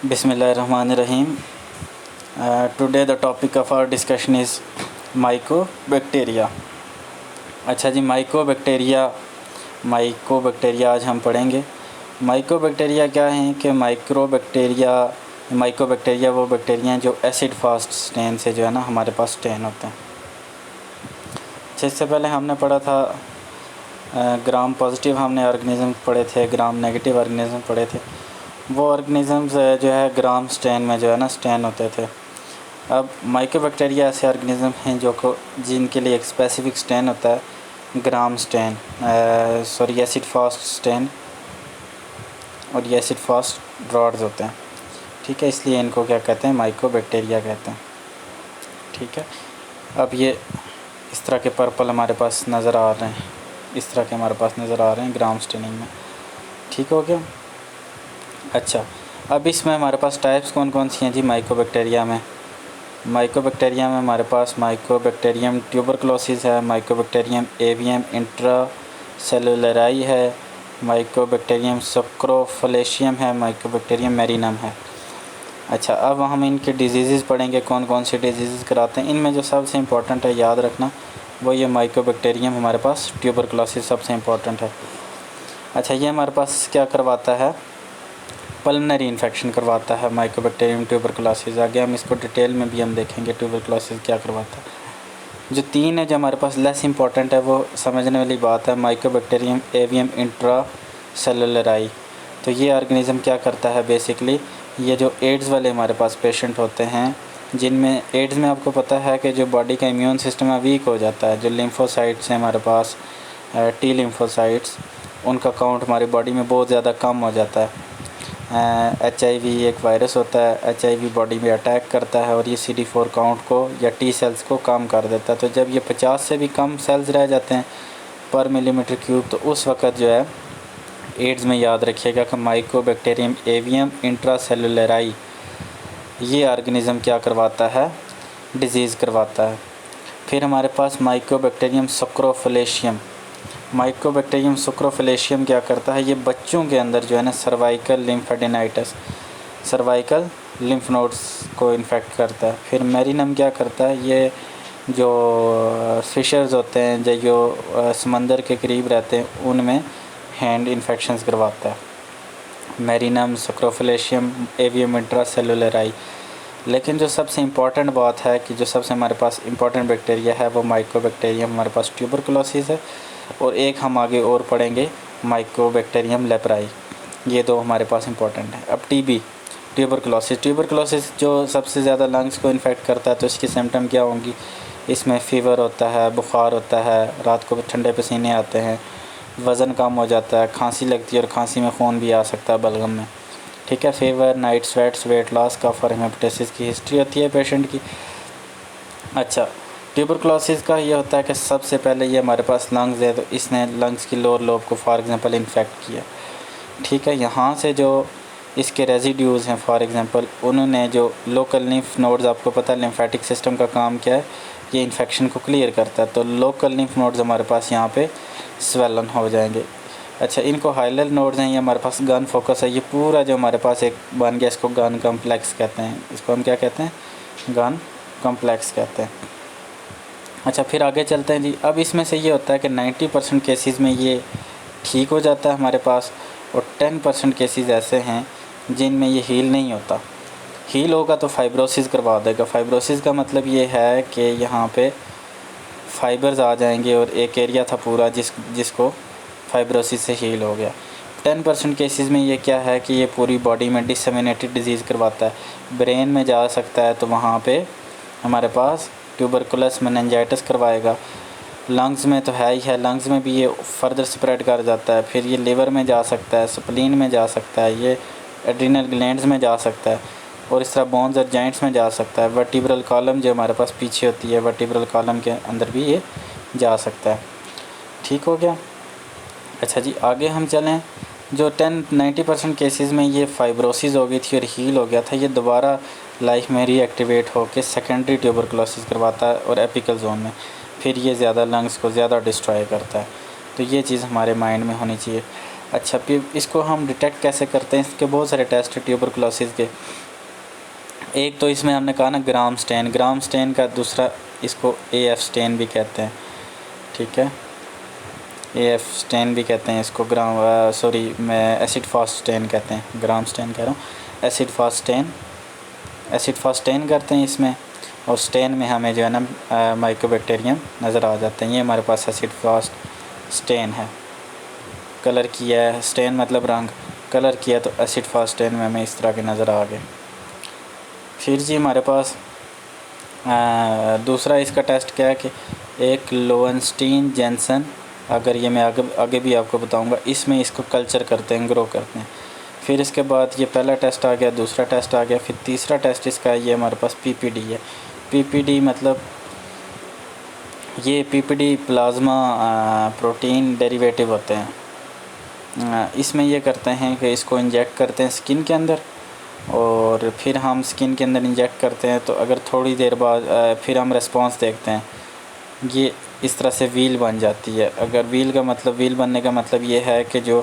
Bismillahirrahmanirrahim. Today the topic of our discussion is mycobacteria. अच्छा जी, mycobacteria आज हम पढ़ेंगे। माइकोबैक्टीरिया क्या हैं कि माइकोबैक्टीरिया वो बैक्टीरिया हैं जो एसिड फास्ट स्टेन से जो है ना हमारे पास स्टेन होते हैं। इससे पहले हमने पढ़ा था ग्राम पॉजिटिव हमने ऑर्गेनिज़म पढ़े थे, ग्राम नेगेटिव ऑर्गेनिज़म पढ़े थे। वो ऑर्गेनिज़म्स जो है ग्राम स्टेन में जो है ना स्टेन होते थे। अब माइकोबैक्टीरिया ऐसे ऑर्गेनिज़म हैं जिनके लिए एक स्पेसिफ़िक स्टेन होता है, ग्राम स्टेन एसिड फास्ट स्टेन, और ये एसिड फास्ट रॉड्स होते हैं। ठीक है, इसलिए इनको क्या कहते हैं, माइकोबैक्टीरिया कहते हैं। ठीक है, अब ये इस तरह के पर्पल हमारे पास नज़र आ रहे हैं, इस तरह के हमारे पास नज़र आ रहे हैं ग्राम स्टेनिंग में। ठीक हो गया। अच्छा, अब इसमें हमारे पास टाइप्स कौन कौन सी हैं जी माइकोबैक्टीरिया में हमारे पास माइकोबैक्टीरियम ट्यूबरकुलोसिस है, माइकोबैक्टीरियम एवियम इंट्रासेलुलराई है, माइकोबैक्टीरियम सक्रोफलेशियम है, माइकोबैक्टीरियम मेरिनम है। अच्छा, अब हम इनके डिजीज़ पढ़ेंगे, कौन कौन से डिजीज़ कराते हैं। इनमें जो सबसे इम्पोर्टेंट है याद रखना, वो ये माइकोबैक्टीरियम हमारे पास ट्यूबरकुलोसिस सबसे इम्पोर्टेंट है। अच्छा, ये हमारे पास क्या करवाता है, पल्मनरी इन्फेक्शन करवाता है माइकोबैक्टीरियम ट्यूबरकुलोसिस। आगे हम इसको डिटेल में भी हम देखेंगे ट्यूबरकुलोसिस क्या करवाता है। जो तीन है जो हमारे पास लेस इंपॉर्टेंट है, वो समझने वाली बात है। माइकोबैक्टीरियम एवियम इंट्रासेलुलराई, तो ये ऑर्गेनिज़म क्या करता है बेसिकली, ये जो एड्स वाले हमारे पास पेशेंट होते हैं, जिनमें एड्स में आपको पता है कि जो बॉडी का इम्यून सिस्टम है वीक हो जाता है। जो लिम्फोसाइट्स हैं हमारे पास, टी लिम्फोसाइट्स, उनका काउंट हमारी बॉडी में बहुत ज़्यादा कम हो जाता है। HIV एक वायरस होता है, HIV बॉडी में अटैक करता है और ये CD4 काउंट को या टी सेल्स को कम कर देता है। तो जब ये 50 से भी कम सेल्स रह जाते हैं पर मिलीमीटर क्यूब, तो उस वक़्त जो है एड्स में याद रखिएगा कि माइकोबैक्टीरियम एवियम इंट्रासेलुलराई ये ऑर्गेनिज़म क्या करवाता है, डिजीज़ करवाता है। फिर हमारे पास माइकोबैक्टीरियम सक्रोफलेशियम क्या करता है, ये बच्चों के अंदर जो है ना सर्वाइकल लिम्फेडेनाइटिस, सर्वाइकल लिम्फ नोड्स को इन्फेक्ट करता है। फिर मेरिनम क्या करता है, ये जो फिशर्स होते हैं जो समंदर के करीब रहते हैं उनमें हैंड इन्फेक्शंस करवाता है। मेरिनम, सक्रोफलेशियम, एवियम इंट्रासेलुलराई। लेकिन जो सबसे इम्पॉर्टेंट बात है कि जो सबसे हमारे पास इम्पॉर्टेंट बैक्टीरिया है वो माइकोबैक्टीरियम हमारे पास ट्यूबरकुलोसिस है, और एक हम आगे और पढ़ेंगे माइकोबैक्टीरियम लेप्राई। ये दो हमारे पास इम्पॉर्टेंट है। अब TB ट्यूबरकुलोसिस जो सबसे ज़्यादा लंग्स को इन्फेक्ट करता है, तो इसकी सिम्टम क्या होंगी, इसमें फ़ीवर होता है, बुखार होता है, रात को ठंडे पसीने आते हैं, वज़न कम हो जाता है, खांसी लगती है और खांसी में खून भी आ सकता है बलगम में। ठीक है, fever, night sweats, weight loss, cough और हेपेटाइटिस की हिस्ट्री होती है पेशेंट की। अच्छा, ट्यूबरकुलोसिस का ये होता है कि सबसे पहले ये हमारे पास लंग्स है, तो इसने लंग्स की लोअर लोब को फॉर एग्ज़ाम्पल इन्फेक्ट किया। ठीक है, यहाँ से जो इसके रेजिड्यूज़ हैं, फॉर एग्ज़ाम्पल उन्होंने जो लोकल लिम्फ नोड्स, आपको पता है लिम्फेटिक सिस्टम का काम क्या है, ये इन्फेक्शन को क्लियर करता है। तो लोकल लिम्फ नोड्स हमारे पास यहाँ पे स्वेलन हो जाएंगे। अच्छा, इनको हाइलर नोड्स हैं, ये हमारे पास गन फोकस है। ये पूरा जो हमारे पास एक बन गया, इसको गन कम्प्लेक्स कहते हैं। इसको हम क्या कहते हैं, गन कम्प्लेक्स कहते हैं। अच्छा, फिर आगे चलते हैं जी। अब इसमें से ये होता है कि 90% केसेस में ये ठीक हो जाता है हमारे पास, और 10% केसेस ऐसे हैं जिनमें ये हील नहीं होता। हील होगा तो फाइब्रोसिस करवा देगा। फाइब्रोसिस का मतलब ये है कि यहाँ पे फाइबर्स आ जाएंगे और एक एरिया था पूरा जिसको फाइब्रोसिस से हील हो गया। 10% केसेस में ये क्या है कि ये पूरी बॉडी में डिसेमिनेटेड डिजीज़ करवाता है। ब्रेन में जा सकता है तो वहाँ पे हमारे पास ट्यूबरकुलस मेनिंजाइटिस करवाएगा। लंग्स में तो है ही है, लंग्स में भी ये फर्दर स्प्रेड कर जाता है। फिर ये लिवर में जा सकता है, स्प्लीन में जा सकता है, ये एड्रिनल ग्लैंड्स में जा सकता है, और इस तरह बोन्स और जॉइंट्स में जा सकता है। वर्टिब्रल कॉलम जो हमारे पास पीछे होती है, वर्टिब्रल कॉलम के अंदर भी ये जा सकता है। ठीक हो गया। अच्छा जी, आगे हम चलें। जो 90% केसेस में ये फाइब्रोसिस हो गई थी और हील हो गया था, ये दोबारा लाइफ में रीएक्टिवेट होकर सेकेंडरी ट्यूबरकुलोसिस करवाता है, और एपिकल जोन में फिर ये ज़्यादा लंग्स को ज़्यादा डिस्ट्रॉय करता है। तो ये चीज़ हमारे माइंड में होनी चाहिए। अच्छा, फिर इसको हम डिटेक्ट कैसे करते हैं? इसके बहुत सारे टेस्ट है ट्यूबरकुलोसिस के। एक तो इसमें हमने कहा ना ग्राम स्टेन का, दूसरा इसको AF स्टेन भी कहते हैं, ठीक है, AF स्टेन भी कहते हैं इसको, मैं एसिड फास्ट स्टेन कहते हैं, ग्राम स्टेन कह रहा हूँ, एसिड फास्ट स्टेन करते हैं इसमें, और स्टेन में हमें जो है ना माइकोबैक्टीरियम नज़र आ जाते हैं। ये हमारे पास एसिड फास्ट स्टेन है, कलर किया है, स्टेन मतलब रंग, कलर किया तो एसिड फास्ट स्टेन में हमें इस तरह के नज़र आ गए। फिर जी हमारे पास दूसरा इसका टेस्ट क्या है कि एक लोवेंस्टीन जेंसन, अगर ये मैं आगे भी आपको बताऊंगा, इसमें इसको कल्चर करते हैं, ग्रो करते हैं। फिर इसके बाद ये पहला टेस्ट आ गया, दूसरा टेस्ट आ गया, फिर तीसरा टेस्ट इसका ये हमारे पास PPD है। PPD मतलब ये PPD प्लाज्मा प्रोटीन डेरिवेटिव होते हैं। इसमें ये करते हैं कि इसको इंजेक्ट करते हैं स्किन के अंदर, और फिर हम स्किन के अंदर इंजेक्ट करते हैं तो अगर थोड़ी देर बाद फिर हम रेस्पॉन्स देखते हैं, ये इस तरह से व्हील बन जाती है। अगर व्हील बनने का मतलब ये है कि जो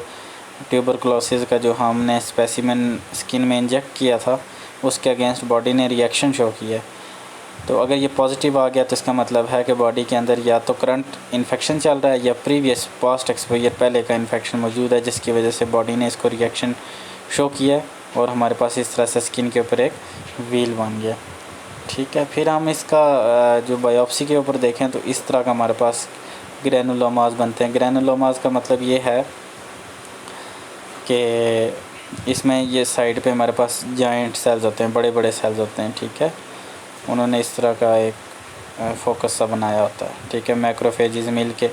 ट्यूबरकुलोसिस का जो हमने स्पेसिमेन स्किन में इंजेक्ट किया था उसके अगेंस्ट बॉडी ने रिएक्शन शो किया है। तो अगर ये पॉजिटिव आ गया तो इसका मतलब है कि बॉडी के अंदर या तो करंट इन्फेक्शन चल रहा है या पास्ट एक्सपोजर पहले का इन्फेक्शन मौजूद है, जिसकी वजह से बॉडी ने इसको रिएक्शन शो किया और हमारे पास इस तरह से स्किन के ऊपर एक व्हील बन गया, ठीक है। फिर हम इसका जो बायोप्सी के ऊपर देखें तो इस तरह का हमारे पास ग्रैनुलोमास बनते हैं। ग्रैनुलोमास का मतलब ये है कि इसमें ये साइड पे हमारे पास जॉइंट सेल्स होते हैं, बड़े बड़े सेल्स होते हैं, ठीक है। उन्होंने इस तरह का एक फोकस सा बनाया होता है, ठीक है। मैक्रोफेजेस मिल के,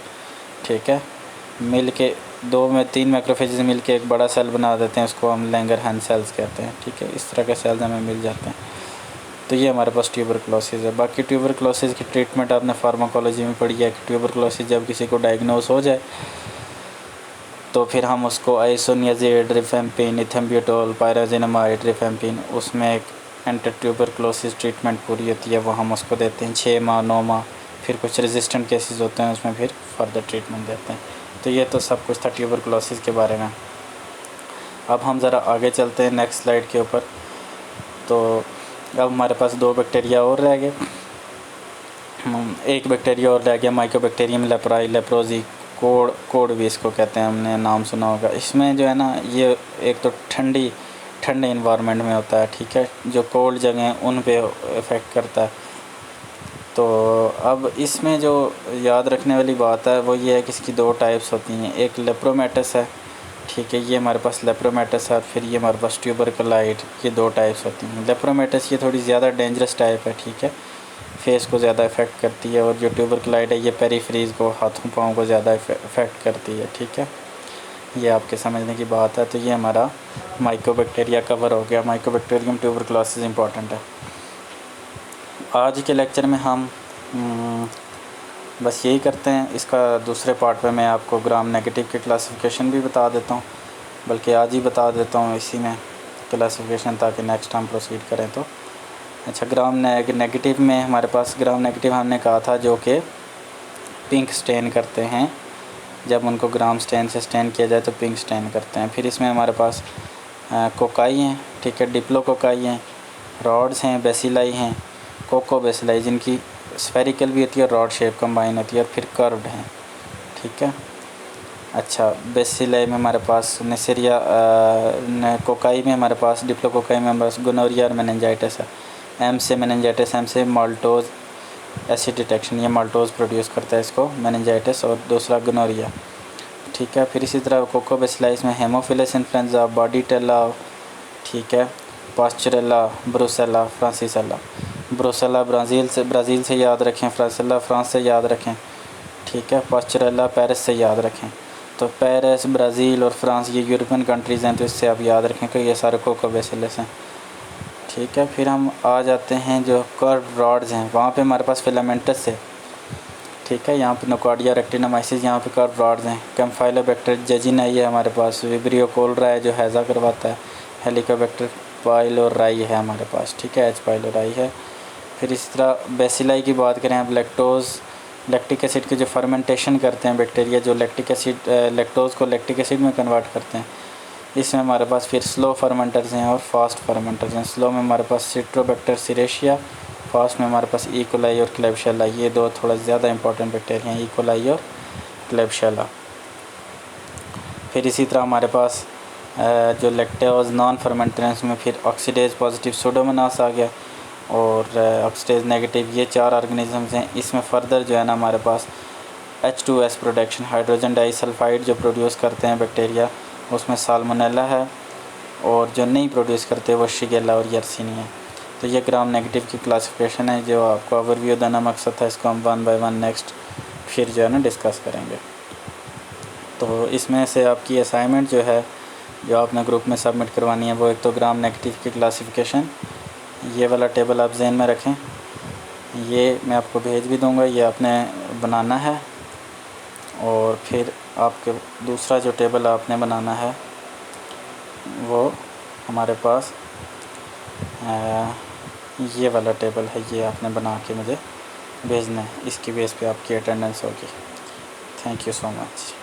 ठीक है, मिल के 2 में 3 मैक्रोफेजेस मिल के एक बड़ा सेल बना देते हैं, उसको हम लैंगरहैंस सेल्स कहते हैं, ठीक है। इस तरह के सेल्स हमें मिल जाते हैं। तो ये हमारे पास ट्यूबरकुलोसिस है। बाकी ट्यूबरकुलोसिस की ट्रीटमेंट आपने फार्माकोलॉजी में पढ़ी है कि ट्यूबरकुलोसिस जब किसी को डायग्नोस हो जाए तो फिर हम उसको आइसोनियाज़िड, रिफेम्पिन, इथेम्ब्यूटोल, पायराजिनामाइड, रिफेम्पिन, उसमें एक एंटी ट्यूबरकुलोसिस ट्रीटमेंट पूरी होती है, वो हम उसको देते हैं 6 माह 9 माह। फिर कुछ रेजिस्टेंट केसेस होते हैं उसमें फिर फर्दर ट्रीटमेंट देते हैं। तो ये तो सब कुछ था ट्यूबरकुलोसिस के बारे में। अब हम ज़रा आगे चलते हैं नेक्स्ट स्लाइड के ऊपर। तो अब हमारे पास 2 बैक्टीरिया और रह गए। एक बैक्टीरिया और रह गया माइकोबैक्टीरियम लेप्रोजी, कोड भी इसको कहते हैं, हमने नाम सुना होगा। इसमें जो है ना ये एक तो ठंडे इन्वायरमेंट में होता है, ठीक है। जो कोल्ड जगह हैं उन पे इफ़ेक्ट करता है। तो अब इसमें जो याद रखने वाली बात है वो ये है कि इसकी 2 टाइप्स होती हैं। एक लेप्रोमेटस है, ठीक है, ये हमारे पास लेप्रोमेटस है, और फिर ये हमारे पास ट्यूबरकुलाइट, ये 2 टाइप्स होती हैं। लेप्रोमेटस ये थोड़ी ज़्यादा डेंजरस टाइप है, ठीक है, फेस को ज़्यादा इफ़ेक्ट करती है, और जो ट्यूबरकुलाइट है ये पेरीफ्रीज को, हाथों पाँव को ज़्यादा इफ़ेक्ट करती है, ठीक है। ये आपके समझने की बात है। तो ये हमारा माइकोबैक्टीरिया कवर हो गया। माइकोबैक्टीरियम ट्यूबरकुलोसिस इंपॉर्टेंट है। आज के लेक्चर में हम बस यही करते हैं। इसका दूसरे पार्ट में मैं आपको ग्राम नेगेटिव की क्लासिफिकेशन भी बता देता हूँ, बल्कि आज ही बता देता हूँ इसी में क्लासिफिकेशन, ताकि नेक्स्ट हम प्रोसीड करें। तो अच्छा, ग्राम नेगेटिव में हमारे पास ग्राम नेगेटिव हमने कहा था जो कि पिंक स्टेन करते हैं, जब उनको ग्राम स्टेन से स्टेन किया जाए तो पिंक स्टेन करते हैं। फिर इसमें हमारे पास कोकाई हैं, ठीक है, डिप्लो कोकाई हैं, रॉड्स हैं, बेसिलाई हैं, कोको बेसिलाई जिनकी स्फेरिकल भी होती है, रॉड शेप कंबाइन होती है, और फिर कर्व्ड हैं, ठीक है। अच्छा, बेसिलाई में हमारे पास नेसेरिया, कोकाई में हमारे पास, डिप्लो कोकाई में हमारे पास गोनोरिया और मेनिंजाइटिस है। एम से मेनिंजाइटिस, एम से माल्टोज एसिड डिटेक्शन, ये माल्टोज प्रोड्यूस करता है इसको, मेनिंजाइटिस, और दूसरा गोनोरिया, ठीक है। फिर इसी तरह कोको बेसिलाइस में हेमोफिलस इन्फ्लुएंजा, बॉडीटेला, ठीक है, पास्चुरेला, ब्रुसेला, फ्रांसिसेला। ब्रुसेला ब्राज़ील से याद रखें, फ्रांसिसेला फ्रांस से याद रखें, ठीक है। पास्चुरेला पेरिस से याद रखें। तो पेरिस, ब्राज़ील और फ्रांस ये यूरोपियन कंट्रीज़ हैं, तो इससे आप याद रखें कि ये सारे कोको बेसिलस हैं, ठीक है। फिर हम आ जाते हैं जो कर्व रॉड्स हैं, वहाँ पे हमारे पास फिलामेंटस है, ठीक है। यहाँ पे नोकार्डिया रेक्टिनोमाइसिस, यहाँ पे कर्व रॉड्स हैं। कैम्फाइलोबैक्टर जेजिनाई है हमारे पास, विब्रियो कोलरा है जो हैज़ा करवाता है, हेलिकोबैक्टर पाइलोराई है हमारे पास, ठीक है, एच पाइलोराई है। फिर इस तरह बेसिलाई की बात करें, अब लैक्टोज लैक्टिक एसिड के जो फर्मेंटेशन करते हैं बैक्टीरिया, जो लैक्टिक एसिड लैक्टोज़ को लैक्टिक एसिड में कन्वर्ट करते हैं, इसमें हमारे पास फिर स्लो फर्मेंटर्स हैं और फास्ट फर्मेंटर्स हैं। स्लो में हमारे पास सिट्रोबैक्टर सीरेशिया, फास्ट में हमारे पास ई कोलाई और क्लेबशेला, ये दो थोड़ा ज़्यादा इंपॉर्टेंट बैक्टीरिया हैं, ई कोलाई और क्लेबशेला। फिर इसी तरह हमारे पास जो लैक्टोज नॉन फर्मेंटेंस में फिर ऑक्सीडेज पॉजिटिव सूडोमोनास आ गया और ऑक्सीडेज नेगेटिव, ये 4 ऑर्गेनिजम्स हैं। इसमें फ़र्दर जो है ना हमारे पास H2S प्रोडक्शन, हाइड्रोजन डाइसल्फाइड जो प्रोड्यूस करते हैं बैक्टीरिया, उसमें साल्मोनेला है, और जो नहीं प्रोड्यूस करते वो शिगेला और यर्सीनिया। तो ये ग्राम नेगेटिव की क्लासिफिकेशन है जो आपको ओवरव्यू देना मकसद था। इसको हम 1 बाय 1 नेक्स्ट फिर जो है ना डिस्कस करेंगे। तो इसमें से आपकी असाइनमेंट जो है जो आपने ग्रुप में सबमिट करवानी है वो एक तो ग्राम नेगेटिव की क्लासिफिकेशन, ये वाला टेबल आप जहन में रखें, ये मैं आपको भेज भी दूंगा, ये आपने बनाना है। और फिर आपके दूसरा जो टेबल आपने बनाना है वो हमारे पास ये वाला टेबल है, ये आपने बना के मुझे भेजना है। इसकी बेस पे आपकी अटेंडेंस होगी। Thank you so much.